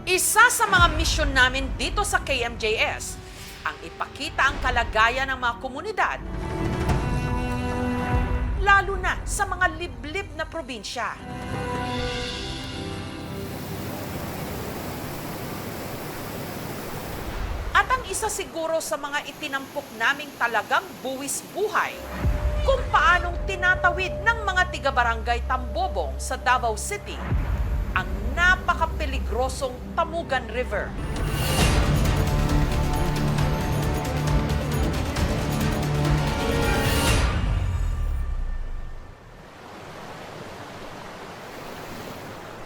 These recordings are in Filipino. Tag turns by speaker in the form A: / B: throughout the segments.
A: Isa sa mga misyon namin dito sa KMJS ang ipakita ang kalagayan ng mga komunidad, lalo na sa mga liblib na probinsya. At ang isa siguro sa mga itinampok naming talagang buwis buhay, kung paanong tinatawid ng mga tiga-barangay Tambobong sa Davao City ang napakapeligrosong Tamugan River.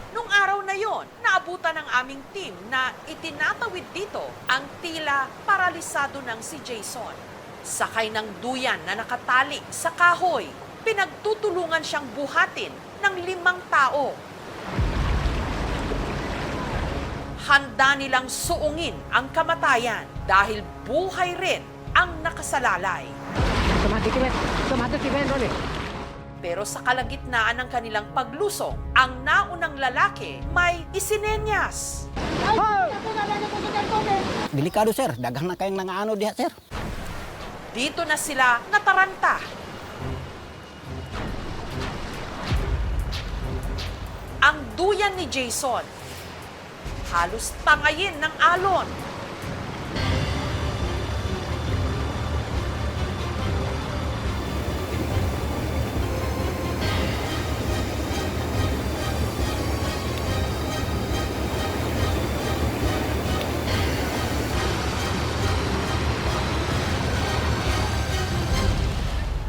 A: Nung araw na yon, naabutan ng aming team na itinatawid dito ang tila paralisado ng si Jason. Sakay ng duyan na nakatali sa kahoy, pinagtutulungan siyang buhatin ng 5 tao. Handa nilang suungin ang kamatayan dahil buhay rin ang nakasalalay. Pero sa kalagitnaan ng kanilang paglusong, ang naunang lalaki may isinenyas.
B: Delikado sir, daghang na kayong nangaano diha sir.
A: Dito na sila nataranta. Ang duyan ni Jason, halos tangayin ng alon.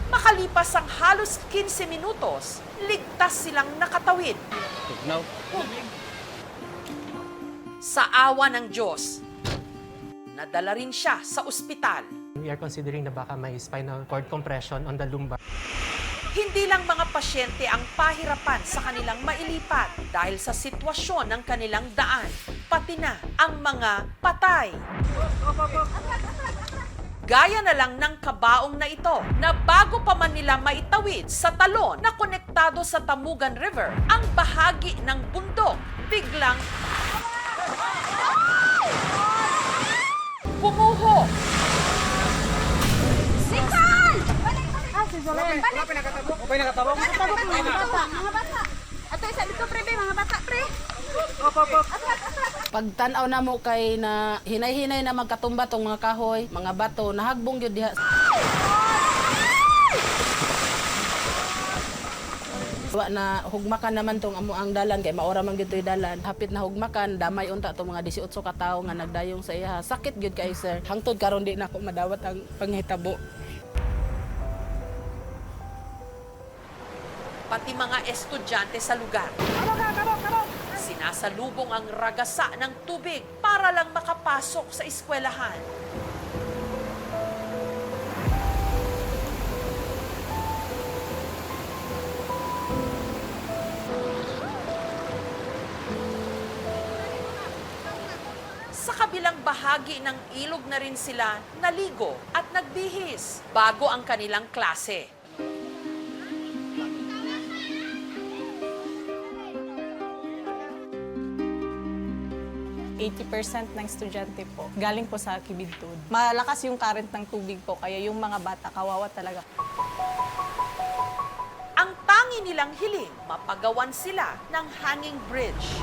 A: Makalipas ang halos 15 minutos, ligtas silang nakatawid. Sa awa ng Diyos, nadala rin siya sa ospital.
C: We are considering na baka may spinal cord compression on the lumbar.
A: Hindi lang mga pasyente ang pahirapan sa kanilang mailipat dahil sa sitwasyon ng kanilang daan, pati na ang mga patay. Gaya na lang ng kabaong na ito na bago pa man nila maitawid sa talon na konektado sa Tamugan River, ang bahagi ng bundok biglang bumuho.
D: Sikal! Si Zolen. Okay nakatabok? Nakatabok mga bata. Mga bata. Ato isa dito pre, mga bata pre.
E: Pagtanaw na mo kay na hinay-hinay na magkatumba tong mga kahoy, mga bato, nahagbong yun diha. Wa na hugmakan naman tong amo ang dalan kay maora man gyud toy dalan. Hapit na hugmakan, damay unta tong mga 18 ka tawo nga nagdayong sa iya. Sakit gyud kay sir. Hangtod karon di na ako madawat ang panghitabo.
A: Pati mga estudyante sa lugar. Sinasalubong ang ragasa ng tubig para lang makapasok sa eskwelahan. Sa kabilang bahagi ng ilog na rin sila naligo at nagbihis bago ang kanilang klase.
F: 80% ng estudyante po, galing po sa Kibidtud. Malakas yung current ng tubig po, kaya yung mga bata, kawawa talaga.
A: Ang tangi nilang hiling, mapagawan sila ng hanging bridge.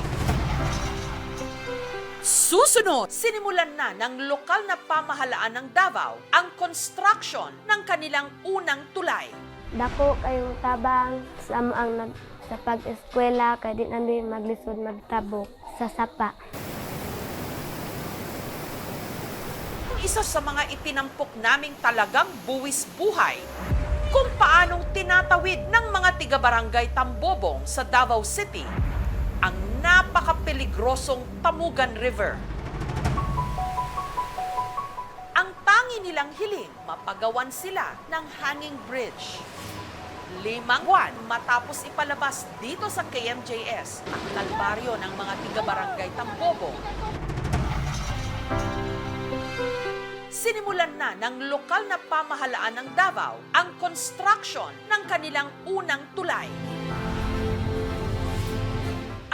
A: Susunod, sinimulan na ng lokal na pamahalaan ng Davao ang construction ng kanilang unang tulay.
G: Dako kayong tabang sa ang sa pag-eskwela kay di namin maglisod magtabok sa sapa.
A: Isa sa mga itinampok naming talagang buwis buhay, kung paanong tinatawid ng mga tiga-barangay Tambobong sa Davao City ang napakapeligrosong Tamugan River. Ang tangi nilang hiling, mapagawan sila ng hanging bridge. 5 buwan matapos ipalabas dito sa KMJS ang kalbaryo ng mga tiga-barangay Tambobong, sinimulan na ng lokal na pamahalaan ng Davao ang construction ng kanilang unang tulay.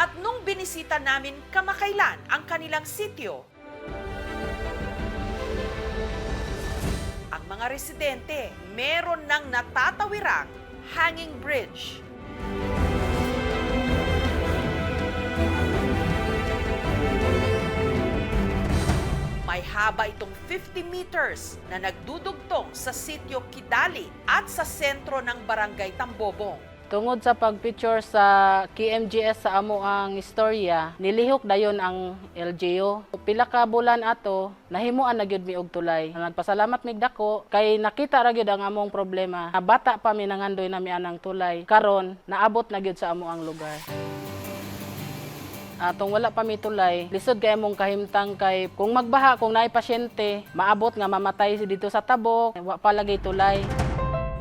A: At nung binisita namin kamakailan ang kanilang sityo, ang mga residente meron ng natatawirang hanging bridge. May haba itong 50 meters na nagdudugtong sa sityo Kidali at sa sentro ng barangay Tambobong.
E: Tungod sa pagpicture sa KMGS sa amo ang istorya, nilihok dayon ang LGU. Pila ka bulan ato, nahimuan na gyud mi og tulay. Nagpasalamat mig dako kay nakita ra gyud ang among problema. Bata pa mi nangandoy na mi anang tulay. Karon naabot na gyud sa amo ang lugar. Atong wala pa mi tulay, lisod kay among kahimtang kay kung magbaha, kung naay pasyente, maabot nga mamatay dito sa tabok, wa pa lagay tulay.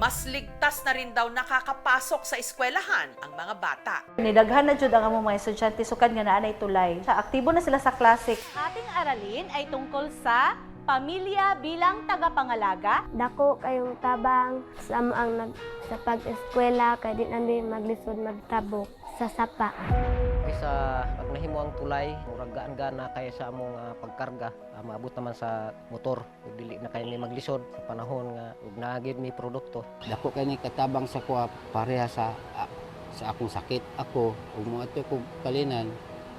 A: Mas ligtas na rin daw nakakapasok sa eskwelahan ang mga bata.
H: Nidaghan na jud ang among mga estudyante sukad nga naa nay tulay. Sa aktibo na sila sa classic.
D: Ating aralin ay tungkol sa pamilya bilang tagapangalaga.
G: Dako kayong tabang sa ang sa pag-eskwela kay di namin maglisod magtabok sa sapa.
I: Sa pag nahimo ang tulay, murag gaan-gana kaya sa among pagkarga, maabot naman sa motor. Ug dili na kay ni maglisod sa panahon nga ug naagid mi produkto.
B: Dako kay ni katabang sa kuha pareha sa akong sakit. Ako, ug mo ato ko kalinan,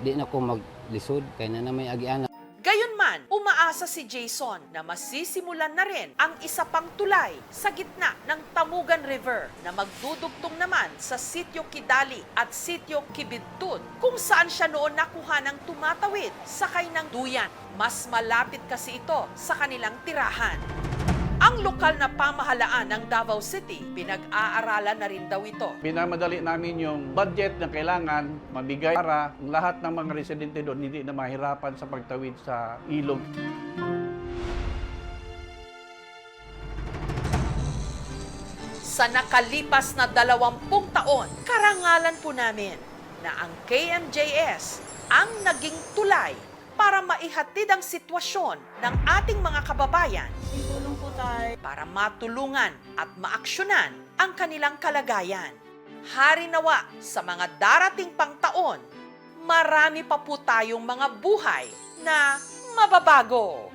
B: di na ko maglisod kay na may agiana.
A: Gayunman, umaasa si Jason na masisimulan na rin ang isa pang tulay sa gitna ng Tamugan River na magdudugtong naman sa sityo Kidali at sityo Kibidtud kung saan siya noon nakuha ng tumatawid sakay ng duyan. Mas malapit kasi ito sa kanilang tirahan. Ang lokal na pamahalaan ng Davao City, pinag-aaralan na rin daw ito.
J: Pinamadali namin yung budget na kailangan mabigay para lahat ng mga residente doon hindi na mahirapan sa pagtawid sa ilog.
A: Sa nakalipas na 20 taon, karangalan po namin na ang KMJS ang naging tulay para maihatid ang sitwasyon ng ating mga kababayan para matulungan at maaksyonan ang kanilang kalagayan. Hari nawa sa mga darating pang taon, marami pa po tayong mga buhay na mababago.